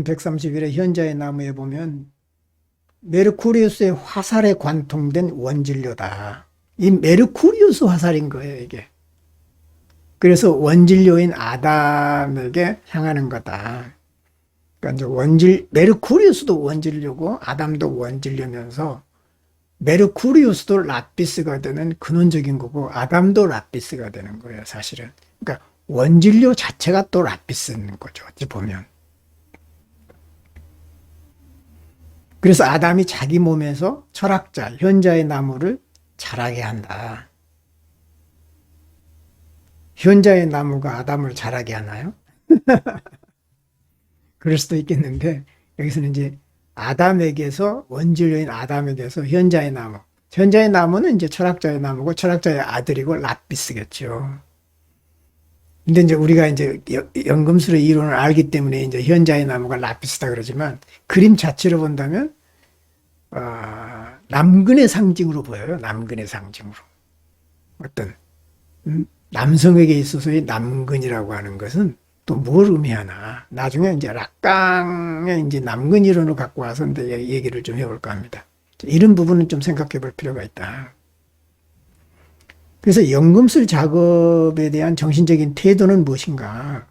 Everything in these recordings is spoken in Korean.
131의 현자의 나무에 보면 메르쿠리우스의 화살에 관통된 원진료다. 이 메르쿠리우스 화살인 거예요, 이게. 그래서 원진료인 아담에게 향하는 거다. 그러니까 이제 메르쿠리우스도 원진료고 아담도 원진료면서 메르쿠리우스도 라피스가 되는 근원적인 거고 아담도 라피스가 되는 거예요, 사실은. 그러니까 원진료 자체가 또 라피스인 거죠, 어찌 보면. 그래서 아담이 자기 몸에서 철학자, 현자의 나무를 자라게 한다. 현자의 나무가 아담을 자라게 하나요? 그럴 수도 있겠는데, 여기서는 이제 아담에게서, 원진료인 아담에게서 현자의 나무. 현자의 나무는 이제 철학자의 나무고, 철학자의 아들이고, 라피스겠죠. 근데 이제 우리가 이제 연금술의 이론을 알기 때문에 이제 현자의 나무가 라피스다 그러지만, 그림 자체로 본다면, 남근의 상징으로 보여요. 남근의 상징으로. 어떤, 남성에게 있어서의 남근이라고 하는 것은 또 뭘 의미하나. 나중에 이제 락강의 이제 남근 이론을 갖고 와서 이제 얘기를 좀 해볼까 합니다. 이런 부분은 좀 생각해 볼 필요가 있다. 그래서 연금술 작업에 대한 정신적인 태도는 무엇인가?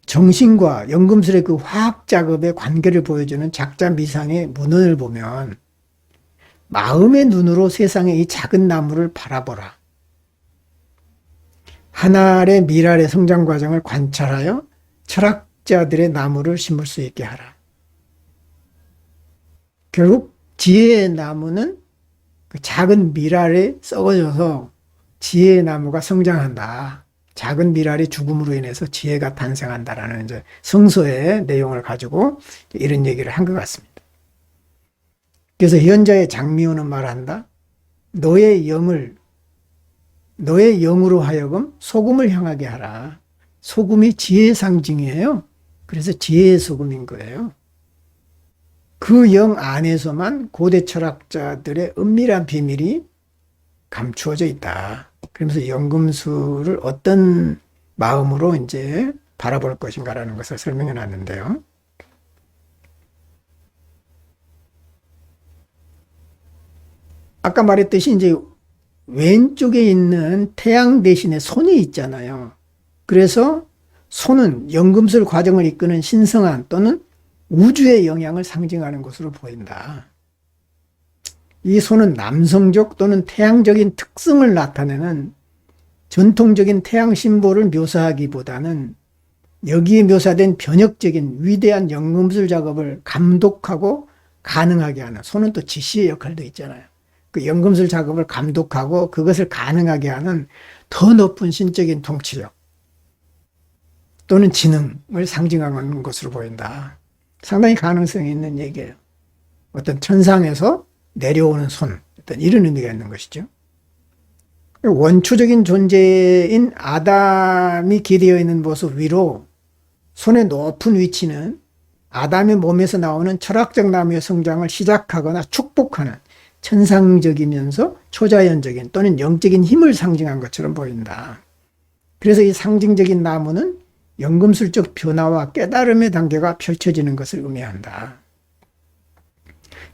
정신과 연금술의 그 화학 작업의 관계를 보여주는 작자 미상의 문헌을 보면 마음의 눈으로 세상의 이 작은 나무를 바라보라. 한 알의 밀알의 성장 과정을 관찰하여 철학자들의 나무를 심을 수 있게 하라. 결국 지혜의 나무는 그 작은 밀알에 썩어져서 지혜의 나무가 성장한다. 작은 밀알의 죽음으로 인해서 지혜가 탄생한다라는 이제 성서의 내용을 가지고 이런 얘기를 한 것 같습니다. 그래서 현자의 장미호는 말한다. 너의 영으로 하여금 소금을 향하게 하라. 소금이 지혜의 상징이에요. 그래서 지혜의 소금인 거예요. 그 영 안에서만 고대 철학자들의 은밀한 비밀이 감추어져 있다. 그러면서 연금술을 어떤 마음으로 이제 바라볼 것인가라는 것을 설명해 놨는데요. 아까 말했듯이 이제 왼쪽에 있는 태양 대신에 손이 있잖아요. 그래서 손은 연금술 과정을 이끄는 신성한 또는 우주의 영향을 상징하는 것으로 보인다. 이 손은 남성적 또는 태양적인 특성을 나타내는 전통적인 태양 심볼을 묘사하기보다는 여기에 묘사된 변혁적인 위대한 연금술 작업을 감독하고 가능하게 하는, 손은 또 지시의 역할도 있잖아요. 그 연금술 작업을 감독하고 그것을 가능하게 하는 더 높은 신적인 통치력 또는 지능을 상징하는 것으로 보인다. 상당히 가능성이 있는 얘기예요. 어떤 천상에서 내려오는 손, 어떤 이런 의미가 있는 것이죠. 원초적인 존재인 아담이 기대어 있는 모습 위로 손의 높은 위치는 아담의 몸에서 나오는 철학적 나무의 성장을 시작하거나 축복하는 천상적이면서 초자연적인 또는 영적인 힘을 상징한 것처럼 보인다. 그래서 이 상징적인 나무는 연금술적 변화와 깨달음의 단계가 펼쳐지는 것을 의미한다.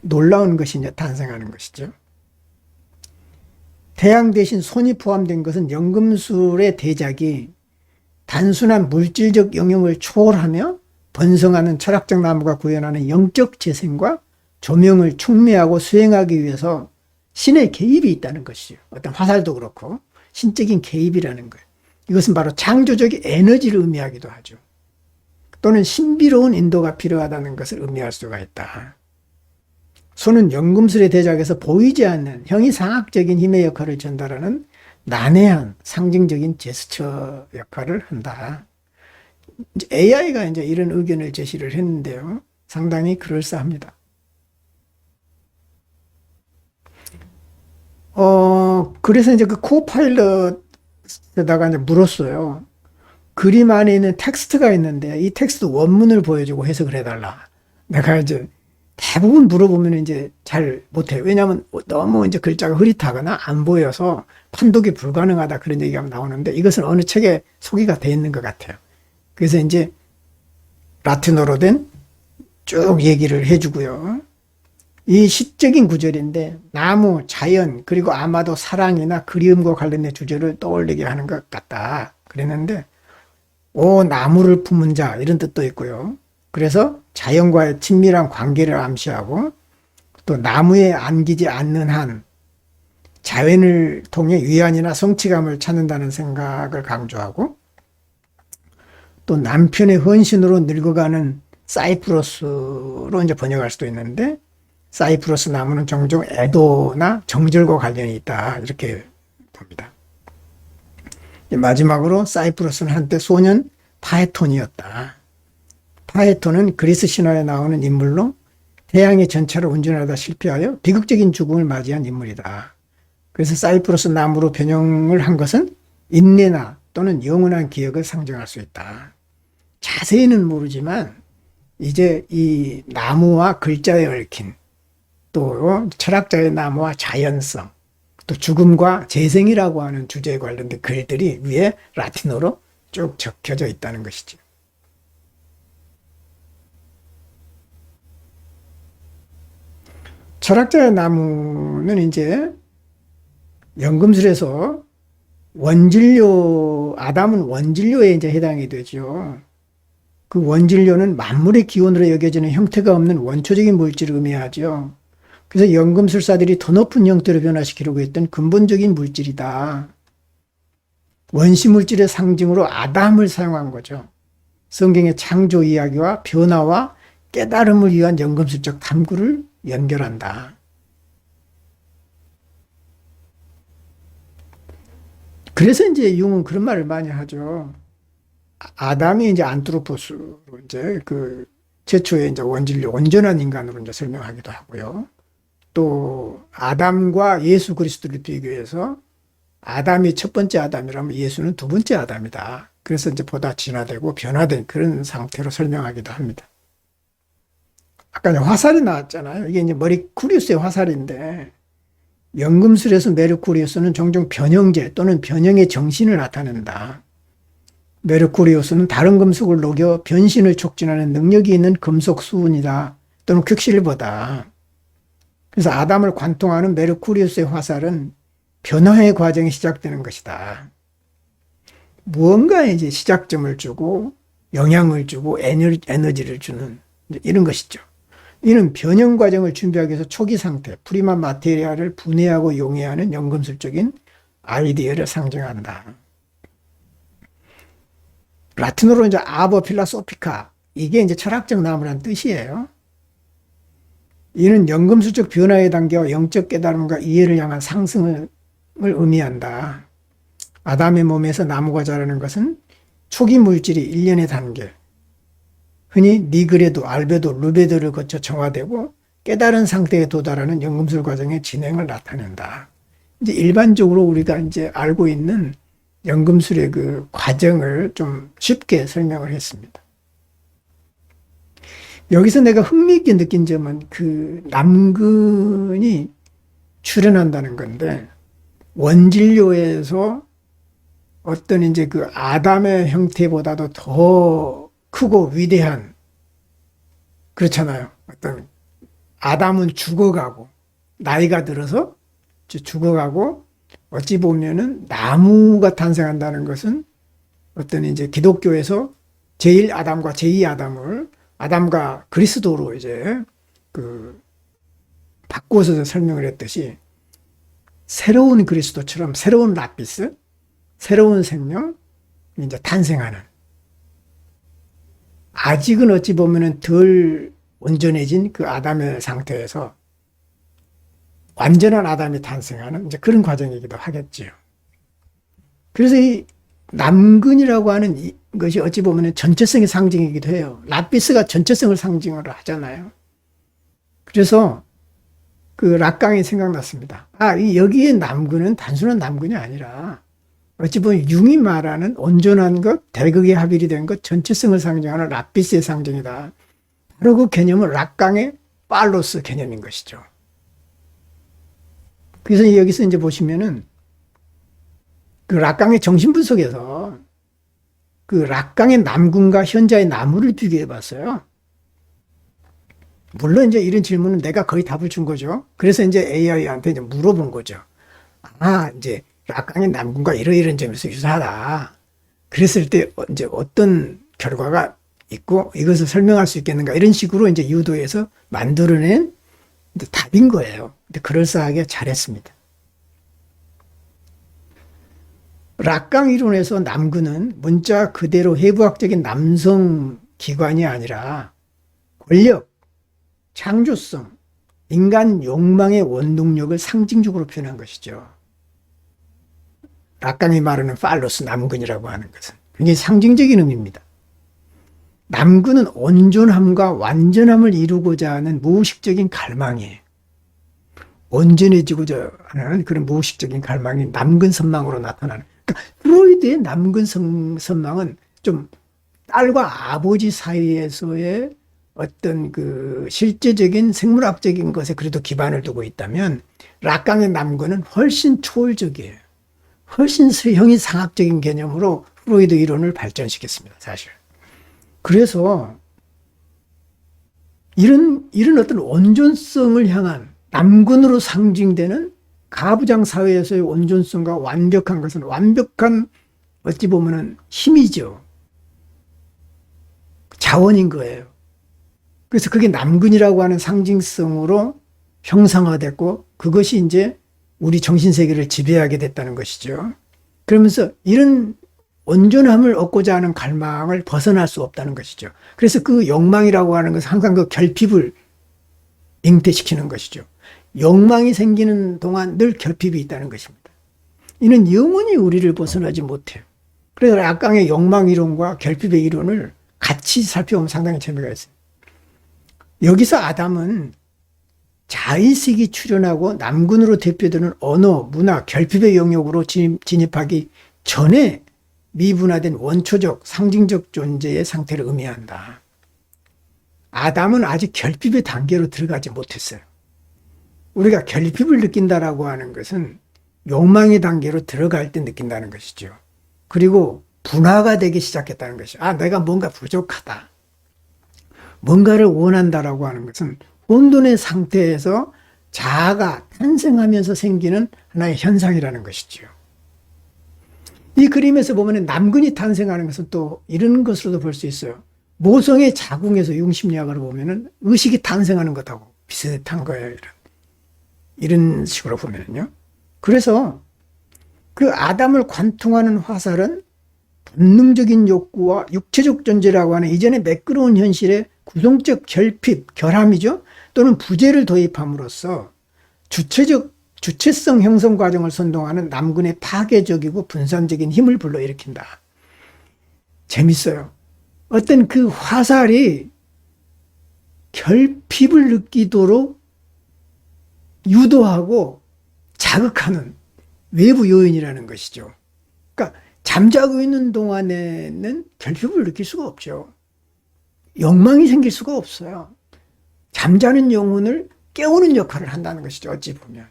놀라운 것이 이제 탄생하는 것이죠. 태양 대신 손이 포함된 것은 연금술의 대작이 단순한 물질적 영역을 초월하며 번성하는 철학적 나무가 구현하는 영적 재생과 조명을 충매하고 수행하기 위해서 신의 개입이 있다는 것이죠. 어떤 화살도 그렇고 신적인 개입이라는 거예요. 이것은 바로 창조적 에너지를 의미하기도 하죠. 또는 신비로운 인도가 필요하다는 것을 의미할 수가 있다. 손은 연금술의 대작에서 보이지 않는 형이상학적인 힘의 역할을 전달하는 난해한 상징적인 제스처 역할을 한다. AI가 이제 이런 의견을 제시를 했는데요. 상당히 그럴싸합니다. 그래서 이제 그 코파일럿에다가 이제 물었어요. 그림 안에 있는 텍스트가 있는데 이 텍스트 원문을 보여주고 해석을 해달라. 내가 이제 대부분 물어보면 이제 잘 못해요. 왜냐하면 너무 이제 글자가 흐릿하거나 안 보여서 판독이 불가능하다 그런 얘기가 나오는데 이것은 어느 책에 소개가 되어 있는 것 같아요. 그래서 이제 라틴어로 된 쭉 얘기를 해주고요. 이 시적인 구절인데 나무, 자연, 그리고 아마도 사랑이나 그리움과 관련된 주제를 떠올리게 하는 것 같다. 그랬는데 오 나무를 품은 자 이런 뜻도 있고요. 그래서 자연과의 친밀한 관계를 암시하고 또 나무에 안기지 않는 한 자연을 통해 위안이나 성취감을 찾는다는 생각을 강조하고 또 남편의 헌신으로 늙어가는 사이프러스로 이제 번역할 수도 있는데 사이프러스 나무는 종종 애도나 정절과 관련이 있다 이렇게 봅니다. 마지막으로 사이프러스는 한때 소년 파에톤이었다. 파에톤은 그리스 신화에 나오는 인물로 태양의 전차를 운전하다 실패하여 비극적인 죽음을 맞이한 인물이다. 그래서 사이프러스 나무로 변형을 한 것은 인내나 또는 영원한 기억을 상징할 수 있다. 자세히는 모르지만 이제 이 나무와 글자에 얽힌 또 철학자의 나무와 자연성 또 죽음과 재생이라고 하는 주제에 관련된 글들이 위에 라틴어로 쭉 적혀져 있다는 것이죠. 철학자의 나무는 이제 연금술에서 원진료, 아담은 원진료에 이제 해당이 되죠. 그 원진료는 만물의 기원으로 여겨지는 형태가 없는 원초적인 물질을 의미하죠. 그래서 연금술사들이 더 높은 형태로 변화시키려고 했던 근본적인 물질이다. 원시 물질의 상징으로 아담을 사용한 거죠. 성경의 창조 이야기와 변화와 깨달음을 위한 연금술적 탐구를 연결한다. 그래서 이제 융은 그런 말을 많이 하죠. 아담이 이제 안트로포스로 이제 그 최초의 이제 원진료, 온전한 인간으로 이제 설명하기도 하고요. 또 아담과 예수 그리스도를 비교해서 아담이 첫 번째 아담이라면 예수는 두 번째 아담이다. 그래서 이제 보다 진화되고 변화된 그런 상태로 설명하기도 합니다. 아까 이제 화살이 나왔잖아요. 이게 이제 머리쿠리우스의 화살인데 연금술에서 메르쿠리우스는 종종 변형제 또는 변형의 정신을 나타낸다. 메르쿠리우스는 다른 금속을 녹여 변신을 촉진하는 능력이 있는 금속 수은이다. 또는 퀵실버다. 그래서 아담을 관통하는 메르쿠리우스의 화살은 변화의 과정이 시작되는 것이다. 무언가에 이제 시작점을 주고 영향을 주고 에너지를 주는 이런 것이죠. 이는 변형 과정을 준비하기 위해서 초기 상태, 프리마 마테리아를 분해하고 용해하는 연금술적인 아이디어를 상징한다. 라틴어로 이제 아버 필라소피카, 이게 이제 철학적 나무란 뜻이에요. 이는 연금술적 변화의 단계와 영적 깨달음과 이해를 향한 상승을 의미한다. 아담의 몸에서 나무가 자라는 것은 초기 물질이 일련의 단계, 흔히 니그레도, 알베도, 루베도를 거쳐 정화되고 깨달은 상태에 도달하는 연금술 과정의 진행을 나타낸다. 이제 일반적으로 우리가 이제 알고 있는 연금술의 그 과정을 좀 쉽게 설명을 했습니다. 여기서 내가 흥미있게 느낀 점은 그 남근이 출현한다는 건데, 원진료에서 어떤 이제 그 아담의 형태보다도 더 크고 위대한, 그렇잖아요. 어떤 아담은 죽어가고 나이가 들어서 죽어가고 어찌 보면은 나무가 탄생한다는 것은 어떤 이제 기독교에서 제1 아담과 제2 아담을 아담과 그리스도로 이제 그 바꿔서 설명을 했듯이 새로운 그리스도처럼 새로운 라피스, 새로운 생명 이제 탄생하는, 아직은 어찌 보면은 덜 온전해진 그 아담의 상태에서 완전한 아담이 탄생하는 이제 그런 과정이기도 하겠지요. 그래서 이 남근이라고 하는 것이 어찌 보면 전체성의 상징이기도 해요. 라피스가 전체성을 상징으로 하잖아요. 그래서 그 락강이 생각났습니다. 여기에 남근은 단순한 남근이 아니라 어찌 보면 융이 말하는 온전한 것, 대극의 합일이 된 것, 전체성을 상징하는 라피스의 상징이다. 바로 그 개념은 락강의 팔로스 개념인 것이죠. 그래서 여기서 이제 보시면은 그 락강의 정신 분석에서 그 락강의 남군과 현자의 나무를 비교해 봤어요. 물론 이제 이런 질문은 내가 거의 답을 준 거죠. 그래서 이제 AI한테 이제 물어본 거죠. 아, 이제 락강의 남군과 이러이런 점에서 유사하다. 그랬을 때 이제 어떤 결과가 있고 이것을 설명할 수 있겠는가 이런 식으로 이제 유도해서 만들어낸 답인 거예요. 근데 그럴싸하게 잘했습니다. 락강 이론에서 남군은 문자 그대로 해부학적인 남성 기관이 아니라 권력, 창조성, 인간 욕망의 원동력을 상징적으로 표현한 것이죠. 락강이 말하는 팔로스 남군이라고 하는 것은 굉장히 상징적인 의미입니다. 남군은 온전함과 완전함을 이루고자 하는 무의식적인 갈망이에요. 온전해지고자 하는 그런 무의식적인 갈망이 남근 선망으로 나타나는. 그러니까 프로이드의 남근 선망은 좀 딸과 아버지 사이에서의 어떤 그 실제적인 생물학적인 것에 그래도 기반을 두고 있다면 락강의 남근은 훨씬 초월적이에요. 훨씬 형이상학적인 개념으로 프로이드 이론을 발전시켰습니다, 사실. 그래서 이런 어떤 온전성을 향한 남군으로 상징되는 가부장 사회에서의 온전성과 완벽한 것은 완벽한 어찌 보면은 힘이죠. 자원인 거예요. 그래서 그게 남군이라고 하는 상징성으로 형상화됐고 그것이 이제 우리 정신세계를 지배하게 됐다는 것이죠. 그러면서 이런 온전함을 얻고자 하는 갈망을 벗어날 수 없다는 것이죠. 그래서 그 욕망이라고 하는 것은 항상 그 결핍을 잉태시키는 것이죠. 욕망이 생기는 동안 늘 결핍이 있다는 것입니다. 이는 영원히 우리를 벗어나지 못해요. 그래서 락강의 욕망 이론과 결핍의 이론을 같이 살펴보면 상당히 재미가 있어요. 여기서 아담은 자의식이 출현하고 남군으로 대표되는 언어, 문화, 결핍의 영역으로 진입하기 전에 미분화된 원초적, 상징적 존재의 상태를 의미한다. 아담은 아직 결핍의 단계로 들어가지 못했어요. 우리가 결핍을 느낀다라고 하는 것은 욕망의 단계로 들어갈 때 느낀다는 것이죠. 그리고 분화가 되기 시작했다는 것이죠. 아, 내가 뭔가 부족하다. 뭔가를 원한다라고 하는 것은 혼돈의 상태에서 자아가 탄생하면서 생기는 하나의 현상이라는 것이죠. 이 그림에서 보면 남근이 탄생하는 것은 또 이런 것으로도 볼 수 있어요. 모성의 자궁에서 융심리학으로 보면은 의식이 탄생하는 것하고 비슷한 거예요. 이런 식으로 보면은요. 그래서 그 아담을 관통하는 화살은 본능적인 욕구와 육체적 존재라고 하는 이전의 매끄러운 현실에 구성적 결핍, 결함이죠. 또는 부재를 도입함으로써 주체성 형성 과정을 선동하는 남군의 파괴적이고 분산적인 힘을 불러일으킨다. 재밌어요. 어떤 그 화살이 결핍을 느끼도록 유도하고 자극하는 외부 요인이라는 것이죠. 그러니까 잠자고 있는 동안에는 결핍을 느낄 수가 없죠. 욕망이 생길 수가 없어요. 잠자는 영혼을 깨우는 역할을 한다는 것이죠. 어찌 보면.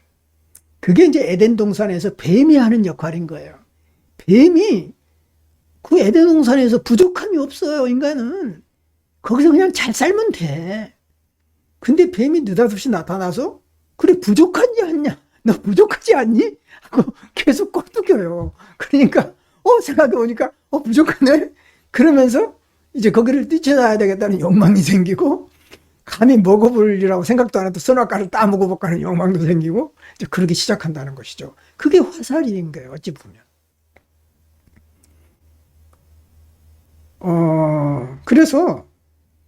그게 이제 에덴 동산에서 뱀이 하는 역할인 거예요. 뱀이 그 에덴 동산에서 부족함이 없어요. 인간은. 거기서 그냥 잘 살면 돼. 근데 뱀이 느닷없이 나타나서 그래 부족하지 않냐? 너 부족하지 않니? 하고 계속 꼬드겨요. 그러니까 생각해보니까 부족하네? 그러면서 이제 거기를 뛰쳐나야 되겠다는 욕망이 생기고 감히 먹어보리라고 생각도 안 해도 선악과를 따먹어볼까 하는 욕망도 생기고 이제 그러기 시작한다는 것이죠. 그게 화살인 거예요. 어찌 보면. 그래서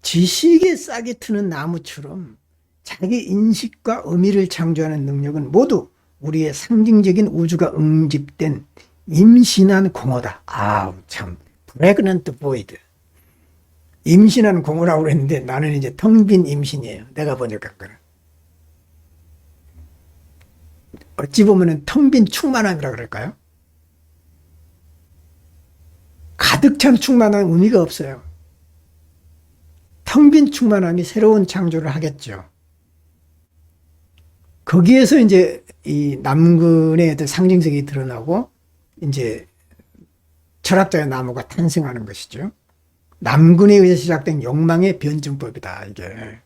지식에 싹이 트는 나무처럼 자기 인식과 의미를 창조하는 능력은 모두 우리의 상징적인 우주가 응집된 임신한 공허다. 아우, 참. pregnant void. 임신한 공허라고 그랬는데 나는 이제 텅 빈 임신이에요. 내가 번역한 거는. 어찌 보면은 텅 빈 충만함이라 그럴까요? 가득 찬 충만함은 의미가 없어요. 텅 빈 충만함이 새로운 창조를 하겠죠. 거기에서 이제 이 남근의 어떤 상징성이 드러나고 이제 철학자의 나무가 탄생하는 것이죠. 남근에 의해서 시작된 욕망의 변증법이다, 이게.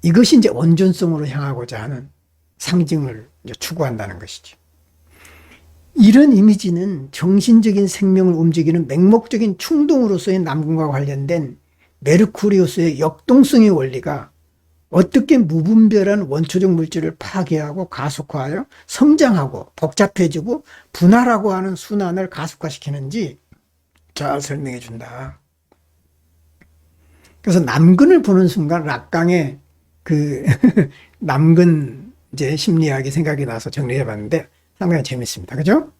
이것이 이제 온전성으로 향하고자 하는 상징을 이제 추구한다는 것이죠. 이런 이미지는 정신적인 생명을 움직이는 맹목적인 충동으로서의 남근과 관련된 메르쿠리우스의 역동성의 원리가 어떻게 무분별한 원초적 물질을 파괴하고 가속화하여 성장하고 복잡해지고 분할하고 하는 순환을 가속화시키는지 잘 설명해 준다. 그래서 남근을 보는 순간 락강의 그 남근 이제 심리학이 생각이 나서 정리해 봤는데 상당히 재밌습니다. 그죠?